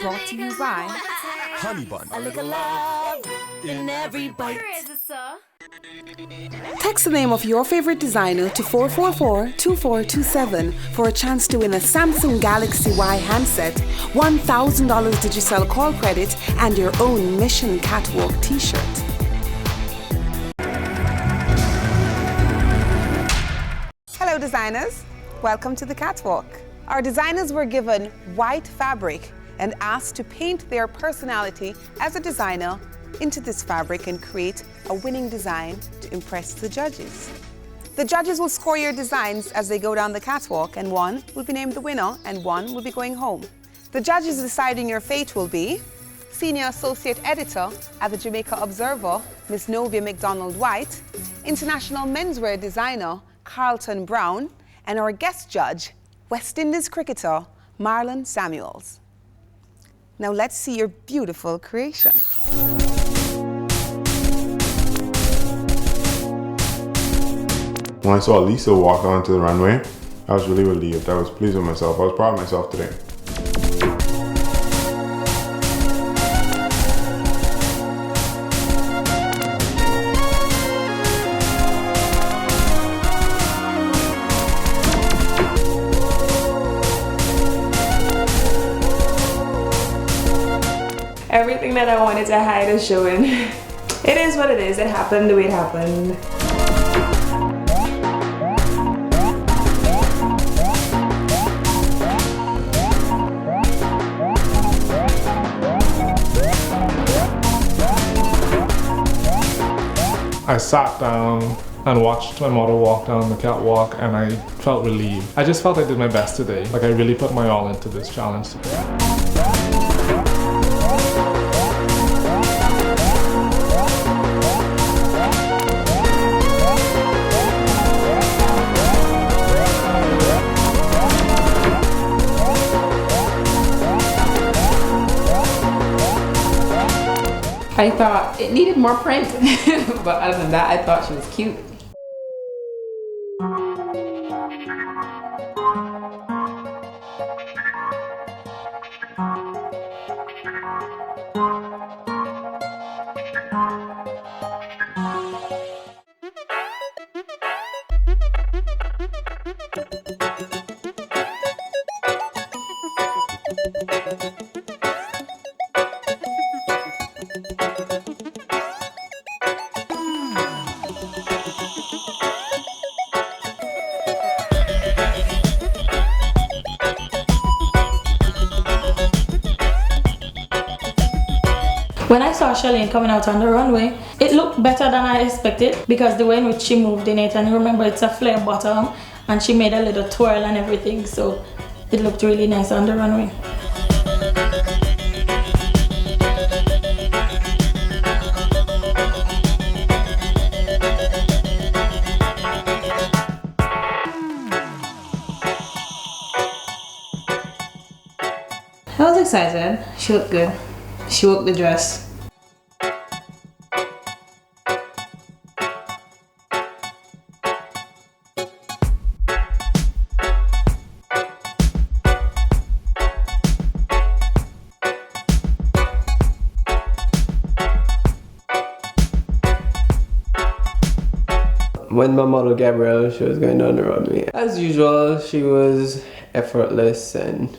Brought to you by Honey Bun. A little love in every bite. Text the name of your favorite designer to 444-2427 for a chance to win a Samsung Galaxy Y handset, $1,000 Digicel call credit, and your own Mission Catwalk t-shirt. Hello designers, welcome to the Catwalk. Our designers were given white fabric and asked to paint their personality as a designer into this fabric and create a winning design to impress the judges. The judges will score your designs as they go down the catwalk, and one will be named the winner and one will be going home. The judges deciding your fate will be Senior Associate Editor at the Jamaica Observer, Miss Novia McDonald White, International Menswear Designer, Carlton Brown, and our guest judge, West Indies cricketer, Marlon Samuels. Now let's see your beautiful creation. When I saw Lisa walk onto the runway, I was really relieved. I was pleased with myself. I was proud of myself today. Everything that I wanted to hide is showing. It is what it is. It happened the way it happened. I sat down and watched my model walk down the catwalk, and I felt relieved. I just felt I did my best today. Like, I really put my all into this challenge today. I thought it needed more print, but other than that, I thought she was cute. When I saw Charlene coming out on the runway, it looked better than I expected because the way in which she moved in it, and remember it's a flare bottom, and she made a little twirl and everything, so it looked really nice on the runway. I was excited. She looked good. She worked the dress. When my model Gabrielle, she was going down the runway. As usual, she was effortless and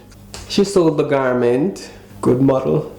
she sold the garment. Good model.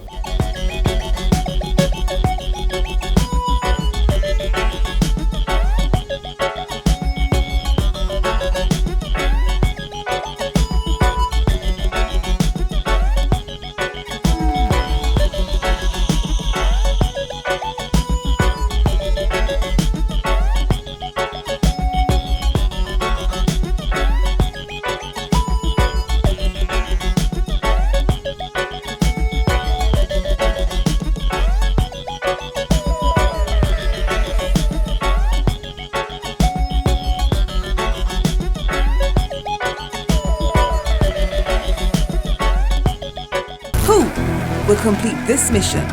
Will complete this mission?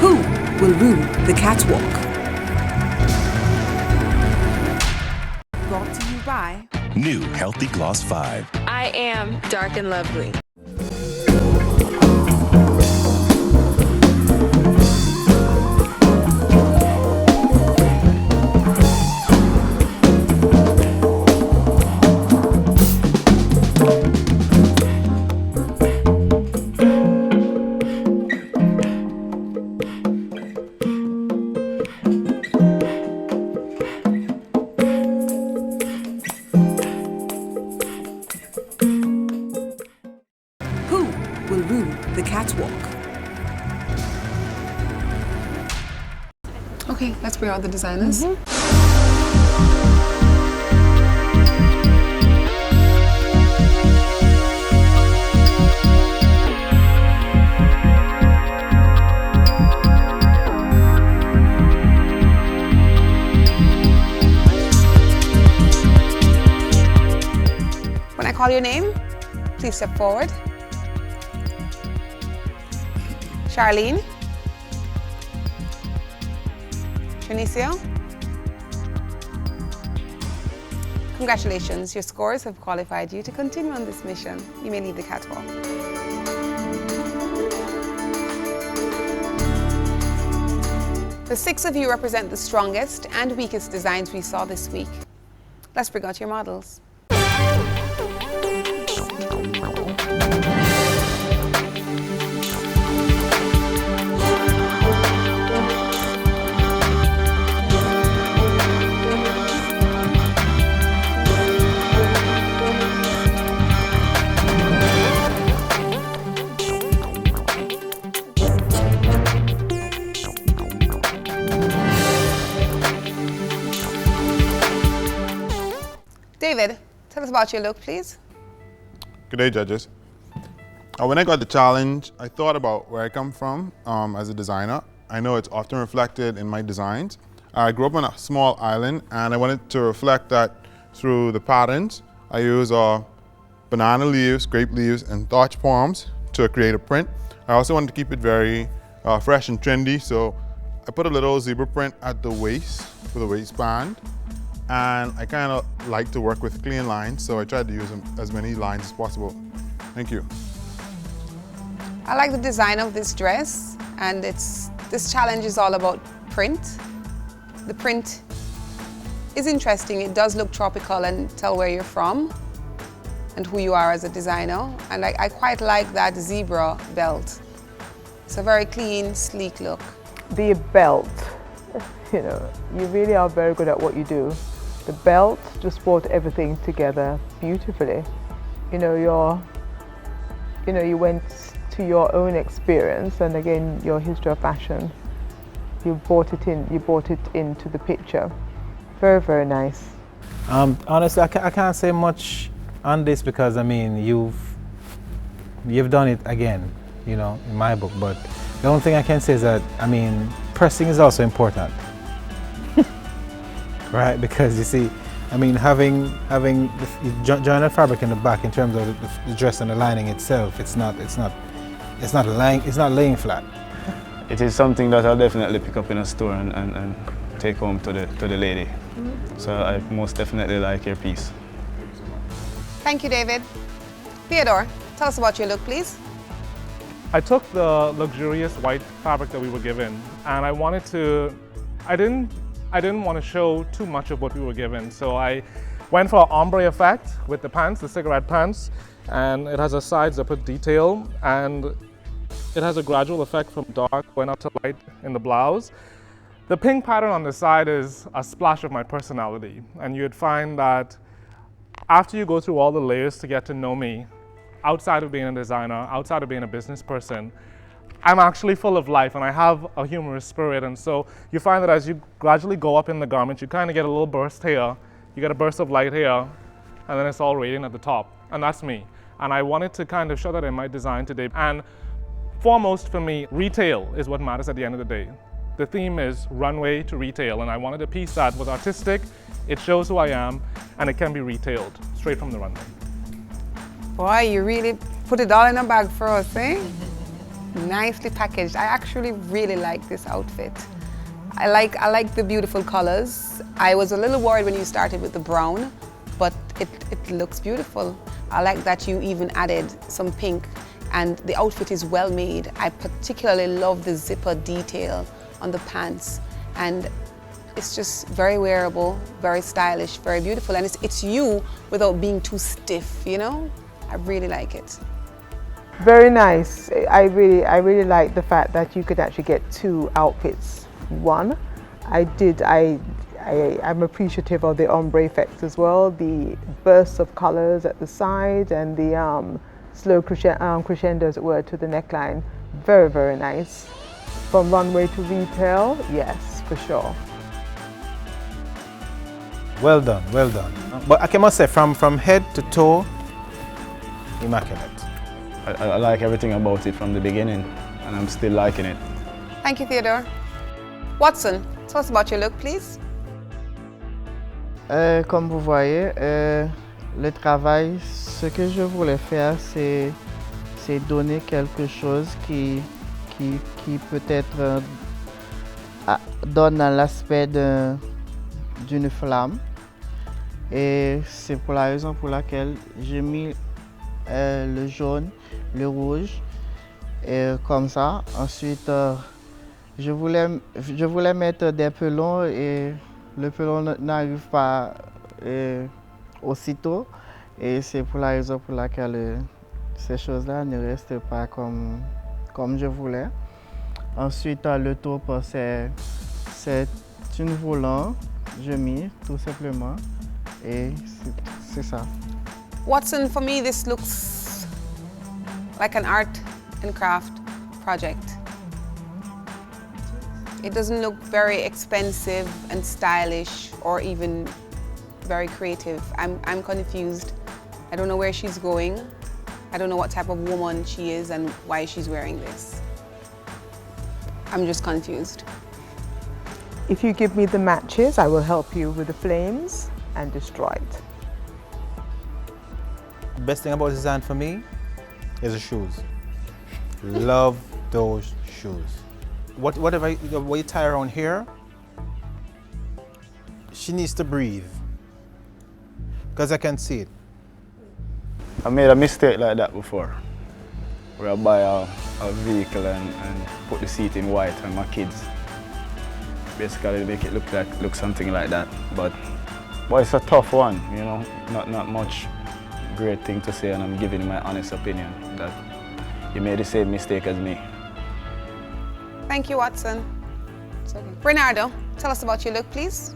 Who will rule the catwalk? Brought to you by New Healthy Gloss 5. I am dark and lovely. will rule the catwalk. Okay, let's bring out the designers. When I call your name, please step forward. Charlene. Trinicio. Congratulations, your scores have qualified you to continue on this mission. You may leave the catwalk. The 6 of you represent the strongest and weakest designs we saw this week. Let's bring out your models. David, tell us about your look, please. Good day, judges. When I got the challenge, I thought about where I come from as a designer. I know it's often reflected in my designs. I grew up on a small island, and I wanted to reflect that through the patterns. I use banana leaves, grape leaves, and torch palms to create a print. I also wanted to keep it very fresh and trendy, so I put a little zebra print at the waist for the waistband. And I kind of like to work with clean lines, so I tried to use as many lines as possible. Thank you. I like the design of this dress, and this challenge is all about print. The print is interesting. It does look tropical and tell where you're from and who you are as a designer. And I quite like that zebra belt. It's a very clean, sleek look. The belt, you know, you really are very good at what you do. The belt just brought everything together beautifully. You know, you went to your own experience, and again, your history of fashion. You brought it into the picture. Very, very nice. Honestly, I can't say much on this because I mean, you've done it again, you know, in my book. But the only thing I can say is that I mean, pressing is also important. Right, because you see, I mean, having the jointed fabric in the back in terms of the dress and the lining itself, it's not laying flat. It is something that I'll definitely pick up in a store and take home to the lady. So I most definitely like your piece. Thank you, David. Theodore, tell us about your look, please. I took the luxurious white fabric that we were given, and I didn't want to show too much of what we were given, so I went for an ombre effect with the pants, the cigarette pants, and it has a side zipper detail, and it has a gradual effect from dark going up to light in the blouse. The pink pattern on the side is a splash of my personality, and you'd find that after you go through all the layers to get to know me, outside of being a designer, outside of being a business person, I'm actually full of life and I have a humorous spirit, and so you find that as you gradually go up in the garment, you kind of get a little burst here, you get a burst of light here, and then it's all radiant at the top, and that's me. And I wanted to kind of show that in my design today. And foremost for me, retail is what matters at the end of the day. The theme is runway to retail, and I wanted a piece that was artistic, it shows who I am, and it can be retailed straight from the runway. Boy, you really put it all in a bag for us, eh? Nicely packaged. I actually really like this outfit. I like the beautiful colors. I was a little worried when you started with the brown, but it looks beautiful. I like that you even added some pink, and the outfit is well made. I particularly love the zipper detail on the pants, and it's just very wearable, very stylish, very beautiful, and it's you without being too stiff, you know? I really like it. Very nice. I really like the fact that you could actually get 2 outfits. One, I'm appreciative of the ombre effect as well, the bursts of colors at the side and the slow crescendo, as it were, to the neckline. Very, very nice. From runway to retail, yes, for sure. Well done, well done. But I must say, from head to toe, immaculate. I like everything about it from the beginning, and I'm still liking it. Thank you, Theodore. Watson, tell us about your look, please. Comme vous voyez, le travail, ce que je voulais faire, c'est donner quelque chose qui peut-être donne l'aspect d'une flamme. Et c'est pour la raison pour laquelle j'ai mis le jaune, le rouge, et comme ça. Ensuite, je voulais mettre des pelons et le pelon n'arrive pas aussitôt. Et c'est pour la raison pour laquelle ces choses-là ne restent pas comme je voulais. Ensuite, le top, c'est une volant, je mets tout simplement. Et c'est ça. Watson, for me, this looks like an art and craft project. It doesn't look very expensive and stylish or even very creative. I'm confused. I don't know where she's going. I don't know what type of woman she is and why she's wearing this. I'm just confused. If you give me the matches, I will help you with the flames and destroy it. The best thing about this design for me is the shoes. Love those shoes. Whatever you tie around here, she needs to breathe. Because I can see it. I made a mistake like that before, where I buy a vehicle and put the seat in white and my kids. Basically make it look something like that. But it's a tough one, you know, not much great thing to say, and I'm giving my honest opinion that you made the same mistake as me. Thank you, Watson. Bernardo, tell us about your look, please.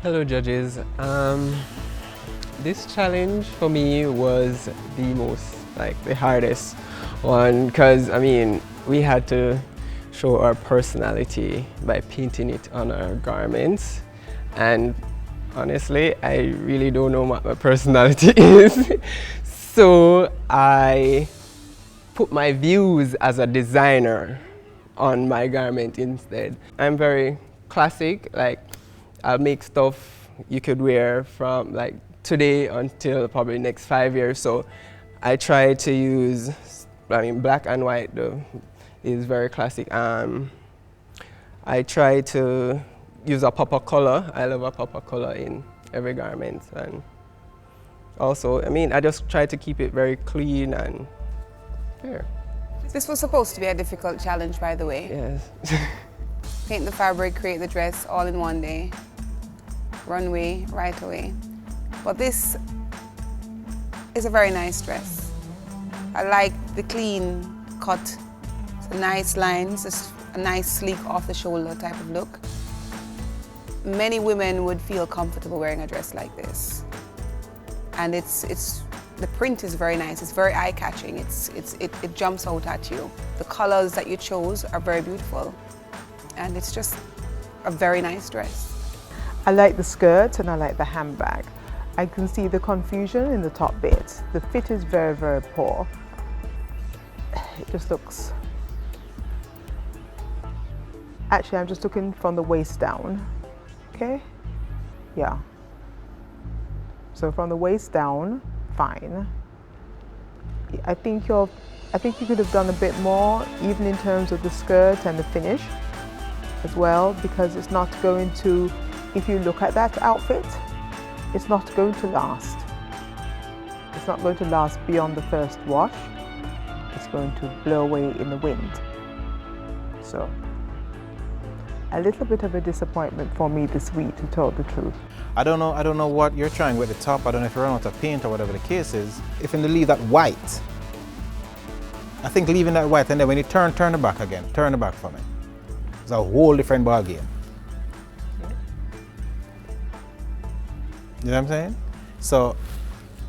Hello, judges. This challenge for me was the hardest one, because I mean, we had to show our personality by painting it on our garments. And honestly, I really don't know what my personality is. So I put my views as a designer on my garment instead. I'm very classic, like I'll make stuff you could wear from like today until probably next 5 years. So I try to use, black and white though is very classic. I try to use a pop of color. I love a pop of color in every garment. And also, I just try to keep it very clean and fair. This was supposed to be a difficult challenge, by the way. Yes. Paint the fabric, create the dress all in one day. Runway right away. But this is a very nice dress. I like the clean cut. It's a nice lines, it's a nice sleek off the shoulder type of look. Many women would feel comfortable wearing a dress like this. And the print is very nice, it's very eye-catching, it jumps out at you. The colors that you chose are very beautiful. And it's just a very nice dress. I like the skirt and I like the handbag. I can see the confusion in the top bit. The fit is very, very poor. It just looks... Actually, I'm just looking from the waist down. Okay? Yeah. So from the waist down, fine. I think you could have done a bit more, even in terms of the skirt and the finish as well, because it's not going to, if you look at that outfit, it's not going to last. It's not going to last beyond the first wash. It's going to blow away in the wind. So, a little bit of a disappointment for me this week, to tell the truth. I don't know what you're trying with the top. I don't know if you run out of paint or whatever the case is. If you leave that white, I think leaving that white, and then when you turn it back again, turn it back for me. It's a whole different ball game. You know what I'm saying? So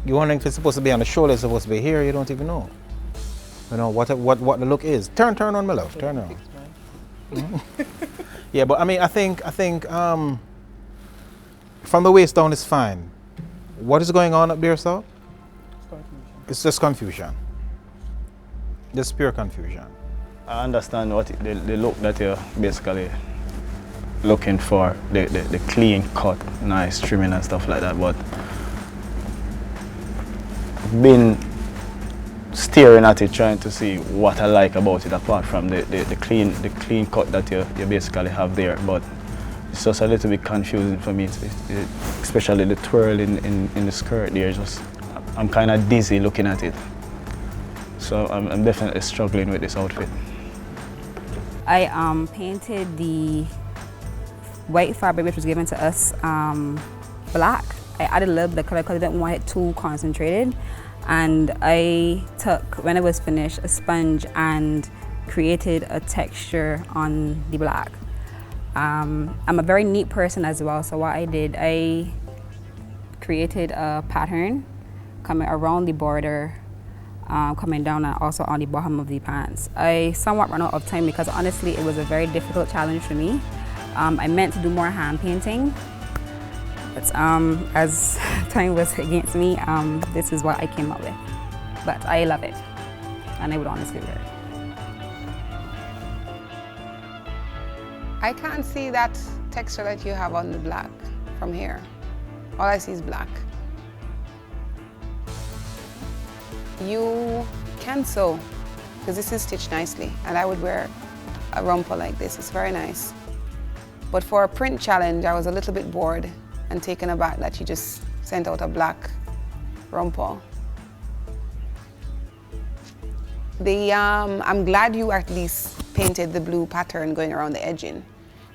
You're wondering if it's supposed to be on the shoulder, it's supposed to be here, you don't even know. You know, what the look is. Turn on, my love, turn on. Yeah, but I mean, I think from the waist down is fine. What is going on up there, sir? It's just confusion. Just pure confusion. I understand what the look that you're basically looking for, the clean cut, nice trimming and stuff like that, but been staring at it, trying to see what I like about it apart from the clean cut that you basically have there. But it's just a little bit confusing for me, especially the twirl in the skirt there. I'm kind of dizzy looking at it. So I'm definitely struggling with this outfit. I painted the white fabric which was given to us black. I added a little bit of color because I didn't want it too concentrated. And I took, when it was finished, a sponge and created a texture on the black. I'm a very neat person as well, so what I did, I created a pattern coming around the border, coming down and also on the bottom of the pants. I somewhat ran out of time because honestly it was a very difficult challenge for me. I meant to do more hand painting, but as time was against me, this is what I came up with. But I love it, and I would honestly wear it. I can't see that texture that you have on the black from here. All I see is black. You can sew, because this is stitched nicely, and I would wear a romper like this. It's very nice. But for a print challenge, I was a little bit bored and taken aback that you just sent out a black romper. I'm glad you at least painted the blue pattern going around the edging,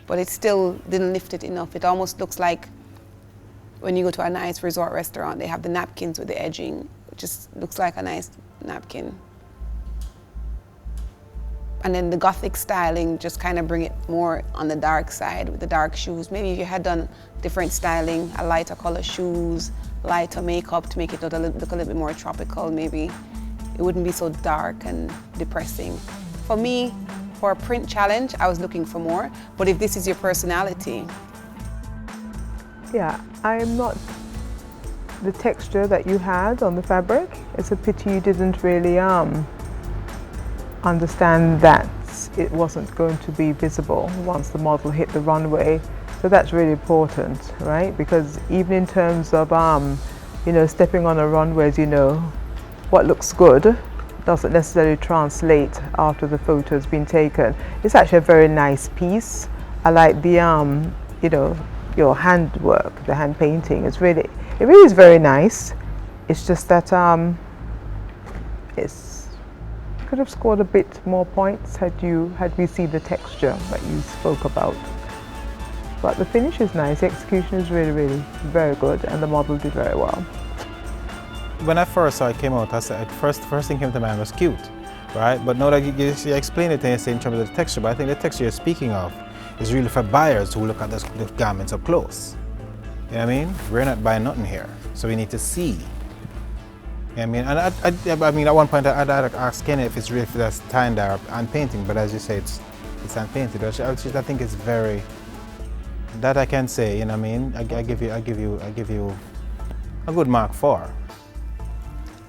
but it still didn't lift it enough. It almost looks like when you go to a nice resort restaurant, they have the napkins with the edging. It just looks like a nice napkin. And then the Gothic styling, just kind of bring it more on the dark side with the dark shoes. Maybe if you had done different styling, a lighter color shoes, lighter makeup to make it look a little bit more tropical, maybe it wouldn't be so dark and depressing. For me, for a print challenge, I was looking for more, but if this is your personality. Yeah, I'm not the texture that you had on the fabric. It's a pity you didn't really understand that it wasn't going to be visible once the model hit the runway. So that's really important, right? Because even in terms of, you know, stepping on a runway, as you know, what looks good doesn't necessarily translate after the photo's been taken. It's actually a very nice piece. I like the, you know, your handwork, the hand painting. It really is very nice. It's just that could have scored a bit more points had we seen the texture that you spoke about. But the finish is nice. The execution is really very good, and the model did very well. When I first saw it came out, I said first thing came to mind was cute, right? But now that you explain it and you say in terms of the texture, but I think the texture you're speaking of is really for buyers who look at the garments up close. You know what I mean? We're not buying nothing here, so we need to see. You know what I mean? And I mean, at one point I'd ask Kenny if it's really for that tying dye and painting, but as you say, it's hand painted. I think it's very, that I can say. You know what I mean? I give you a good mark for.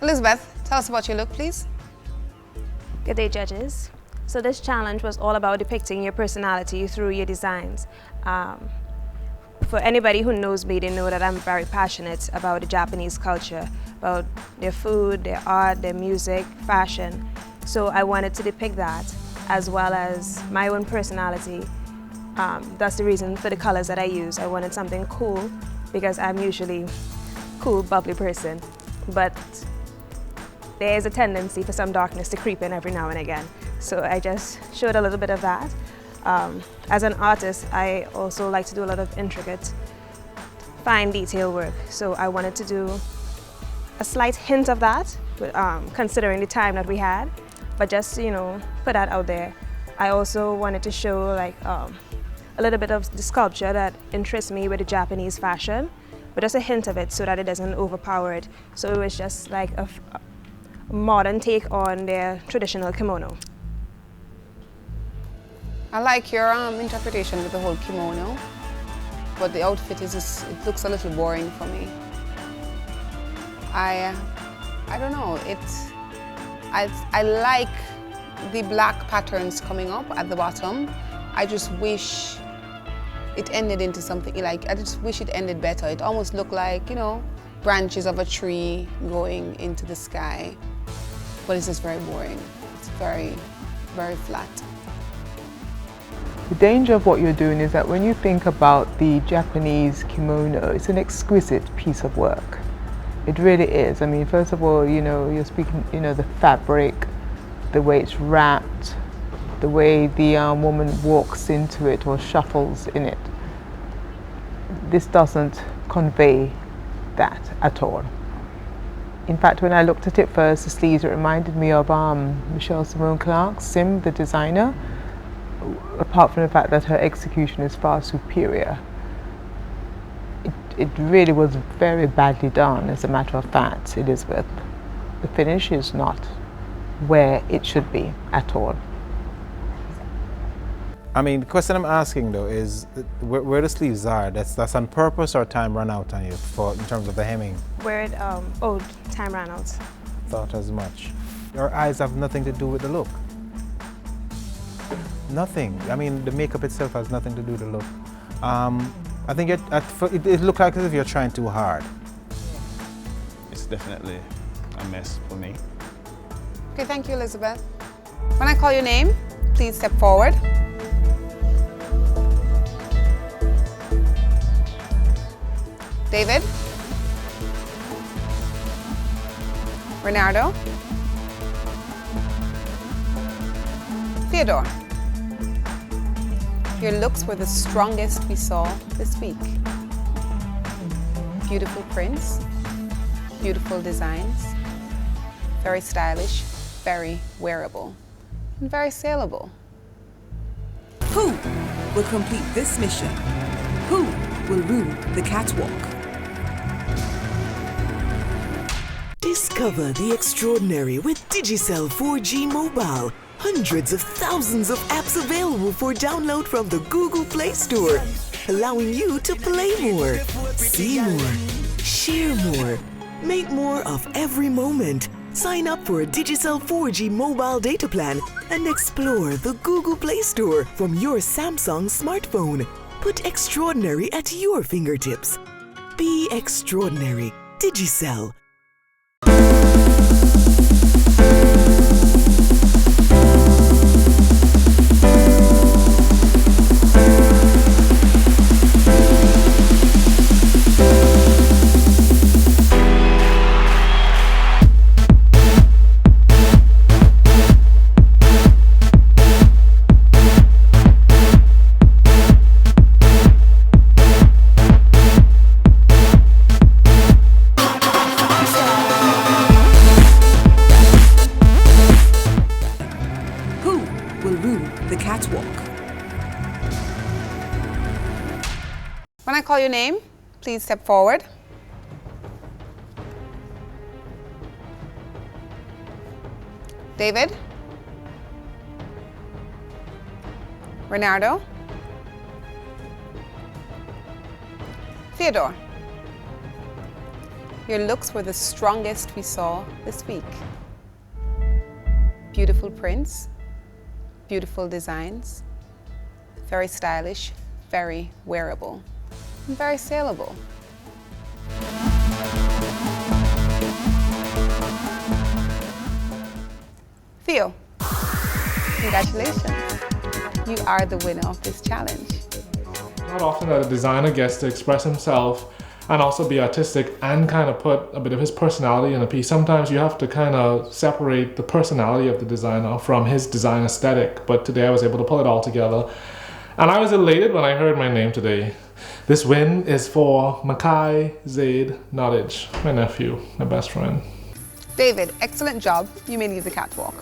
Elizabeth, tell us about your look, please. Good day, judges. So this challenge was all about depicting your personality through your designs. For anybody who knows me, they know that I'm very passionate about the Japanese culture, about their food, their art, their music, fashion. So I wanted to depict that, as well as my own personality. That's the reason for the colors that I use. I wanted something cool, because I'm usually a cool, bubbly person. But there is a tendency for some darkness to creep in every now and again. So I just showed a little bit of that. As an artist, I also like to do a lot of intricate, fine detail work. So I wanted to do a slight hint of that, considering the time that we had, but just, you know, put that out there. I also wanted to show like a little bit of the sculpture that interests me with the Japanese fashion. but just a hint of it so that it doesn't overpower it. So it was just like a modern take on their traditional kimono. I like your interpretation with the whole kimono, but the outfit is just, it looks a little boring for me. I don't know, I like the black patterns coming up at the bottom. I just wish it ended into something like, I just wish it ended better. It almost looked like, you know, branches of a tree going into the sky, but it's just very boring. It's very, very flat. The danger of what you're doing is that when you think about the Japanese kimono, it's an exquisite piece of work. It really is. I mean, first of all, you know, you're speaking, you know, the fabric, the way it's wrapped, the way the woman walks into it or shuffles in it. This doesn't convey that at all. In fact, when I looked at it first, the sleeves, it reminded me of Michelle Simone Clarke's Sim, the designer, apart from the fact that her execution is far superior. It really was very badly done, as a matter of fact, Elizabeth. The finish is not where it should be at all. I mean, the question I'm asking though is where the sleeves are. That's on purpose or time run out on you in terms of the hemming? Where it, time ran out. Thought as much. Your eyes have nothing to do with the look. Nothing. I mean, the makeup itself has nothing to do with the look. I think it looked like as if you're trying too hard. It's definitely a mess for me. Okay, thank you, Elizabeth. When I call your name, please step forward. David. Bernardo. Theodore. Your looks were the strongest we saw this week. Beautiful prints, beautiful designs, very stylish, very wearable, and very saleable. Who will complete this mission? Who will rule the catwalk? Discover the extraordinary with Digicel 4G Mobile. Hundreds of thousands of apps available for download from the Google Play Store, allowing you to play more, see more, share more, make more of every moment. Sign up for a Digicel 4G mobile data plan and explore the Google Play Store from your Samsung smartphone. Put extraordinary at your fingertips. Be extraordinary. Digicel. When I call your name, please step forward. David. Bernardo. Theodore. Your looks were the strongest we saw this week. Beautiful prints, beautiful designs, very stylish, very wearable, and very saleable. Theo, congratulations. You are the winner of this challenge. Not often that a designer gets to express himself and also be artistic and kind of put a bit of his personality in a piece. Sometimes you have to kind of separate the personality of the designer from his design aesthetic, but today I was able to pull it all together. And I was elated when I heard my name today. This win is for Makai Zaid Nottage, my nephew, my best friend. David, excellent job. You may leave the catwalk.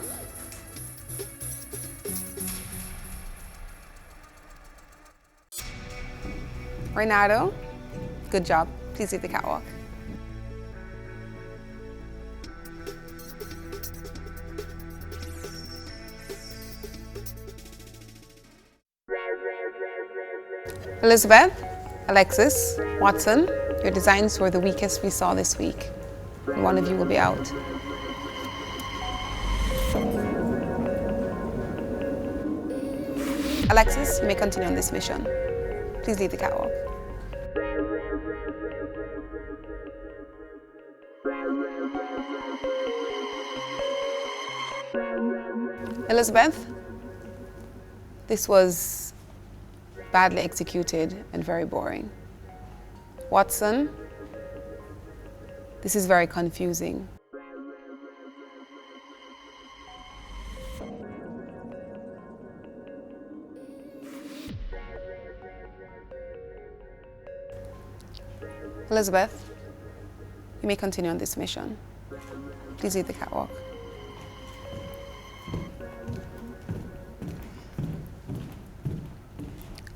Bernardo, good job. Please leave the catwalk. Elizabeth, Alexis, Watson, your designs were the weakest we saw this week. One of you will be out. Alexis, you may continue on this mission. Please leave the catwalk. Elizabeth, this was badly executed and very boring. Watson, this is very confusing. Elizabeth, you may continue on this mission. Please leave the catwalk.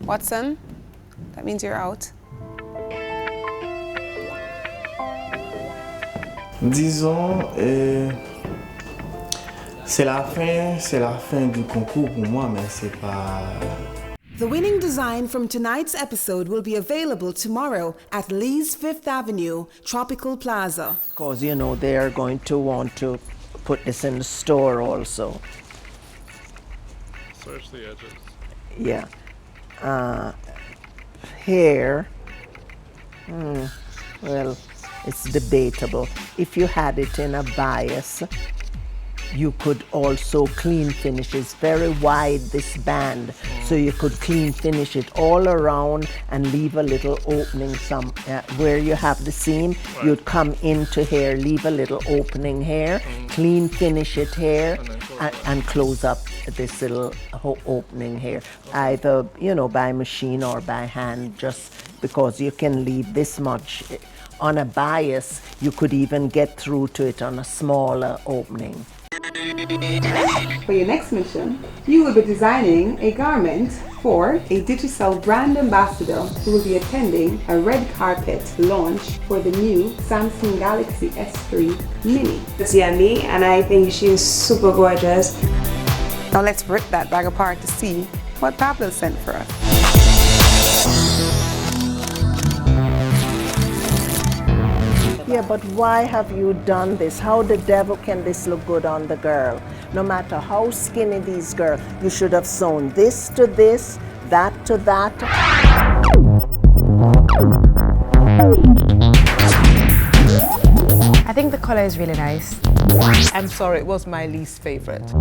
Watson, that means you're out. Disons, c'est la fin du concours pour moi, mais c'est pas... The winning design from tonight's episode will be available tomorrow at Lee's Fifth Avenue, Tropical Plaza. Because, you know, they are going to want to put this in the store also. Search the edges. Yeah. Hair, well, it's debatable. If you had it in a bias, you could also clean finish. It's very wide, this band, so you could clean finish it all around and leave a little opening where you have the seam. Right. You'd come into here, leave a little opening here, clean finish it here, and close up this little opening here, either, you know, by machine or by hand, just because you can leave this much. On a bias, you could even get through to it on a smaller opening. For your next mission, you will be designing a garment for a Digicel brand ambassador who will be attending a red carpet launch for the new Samsung Galaxy S3 Mini. It's Yandy, and I think she is super gorgeous. Now let's rip that bag apart to see what Pablo sent for us. Yeah, but why have you done this? How the devil can this look good on the girl? No matter how skinny these girls, you should have sewn this to this, that to that. I think the color is really nice. I'm sorry, it was my least favorite.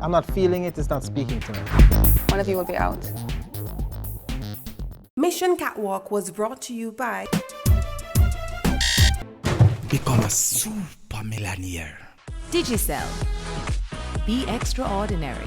I'm not feeling it, it's not speaking to me. One of you will be out. Mission Catwalk was brought to you by Become a super millionaire. Digicel. Be extraordinary.